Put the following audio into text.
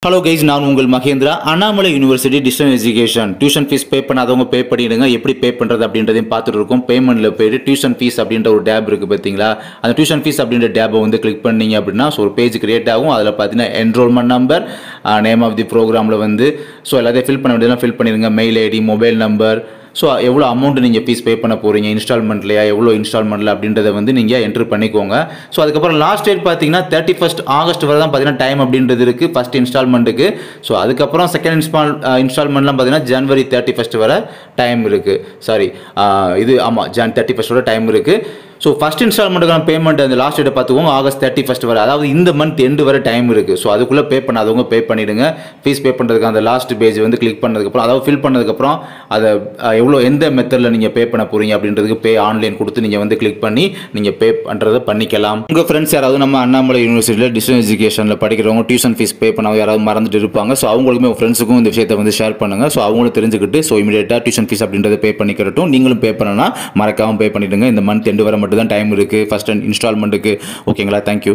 Hello guys, நான் உங்கள் Mahendra. Annamalai university distance education tuition fees pay பண்ணாதவங்க பே பண்ணிடுங்க. எப்படி பே பண்ணுறது அப்படின்றதையும் பார்த்துட்டு இருக்கோம். பேமெண்ட்டில் போய்ட்டு டியூஷன் ஃபீஸ் அப்படின்ற ஒரு டேப் இருக்குது பார்த்தீங்களா? அந்த டியூஷன் ஃபீஸ் அப்படின்ற டேப்பை வந்து கிளிக் பண்ணீங்க அப்படின்னா ஒரு பேஜ் கிரியேட் ஆகும். அதில் பார்த்தீங்கன்னா enrolment number, name of the ப்ரோக்ராமில் வந்து எல்லாத்தையும் ஃபில் பண்ண வேண்டியதெல்லாம் ஃபில் பண்ணிடுங்க. மெயில் ஐடி, மொபைல் நம்பர், எவ்வளோ அமௌண்ட் நீங்கள் ஃபீஸ் பே பண்ண போகிறீங்க, இன்ஸ்டால்மெண்ட்லையா, எவ்வளோ இன்ஸ்டால்மெண்ட்டில் அப்படின்றத வந்து நீங்கள் என்ட்ரு பண்ணிக்கோங்க. அதுக்கப்புறம் லாஸ்ட் டேட் பார்த்தீங்கன்னா 31 ஆகஸ்ட் வரை தான் பார்த்தீங்கன்னா டைம் அப்படின்றது இருக்குது ஃபஸ்ட் இன்ஸ்டால்மெண்ட்டுக்கு. அதுக்கப்புறம் செகண்ட் இன்ஸ்டால்மெண்ட்லாம் பார்த்தீங்கன்னா ஜனவரி 31 வரை டைம் இருக்குது. இது ஆமாம், ஜான் 31 வரை டைம் இருக்குது. ஃபஸ்ட் இன்ஸ்டால்மெண்ட்டுக்கான பேமெண்ட் அந்த லாஸ்ட் டேட்டை பார்த்துக்கோங்க, ஆகஸ்ட் 31 வரை, அதாவது இந்த மந்த் எண்டு வரை டைம் இருக்குது. அதுக்குள்ளே பே பண்ணாதவங்க பே பண்ணிவிடுங்க. ஃபீஸ் பே பண்ணுறதுக்கு அந்த லாஸ்ட் பேஜ் வந்து கிளிக் பண்ணதுக்கப்புறம், அதாவது ஃபில் பண்ணதுக்கப்புறம் அதை எந்த மெத்தடில் நீங்கள் பே பண்ண போகிறீங்க அப்படின்றதுக்கு பே ஆன்லைன் கொடுத்து நீங்கள் வந்து கிளிக் பண்ணி நீங்கள் பே பண்ணுறதை பண்ணிக்கலாம். உங்கள் ஃப்ரெண்ட்ஸ் யாராவது நம்ம அண்ணாமலை யூனிவர்சிட்டியில் டிஸ்டன்ஸ் எஜுகேஷனில் படிக்கிறவங்க டியூஷன் ஃபீஸ் பே பண்ண யாராவது மறந்துட்டு இருப்பாங்க. அவங்களுக்குமே உங்கள் ஃப்ரெண்ட்ஸுக்கும் இந்த விஷயத்தை வந்து ஷேர் பண்ணுங்கள். அவங்களும் தெரிஞ்சுக்கிட்டு இமீடியட்டாக டியூஷன் ஃபீஸ் அப்படின்றத பே பண்ணிக்கிறட்டும். நீங்களும் பே பண்ணனா மறக்காமல் பே பண்ணிவிடுங்க. இந்த மந்த் எண்டு வரை மட்டும் தான் டைம் இருக்குது ஃபஸ்ட் இன்ஸ்டால்மெண்ட்டுக்கு. ஓகேங்களா? தேங்க்யூ.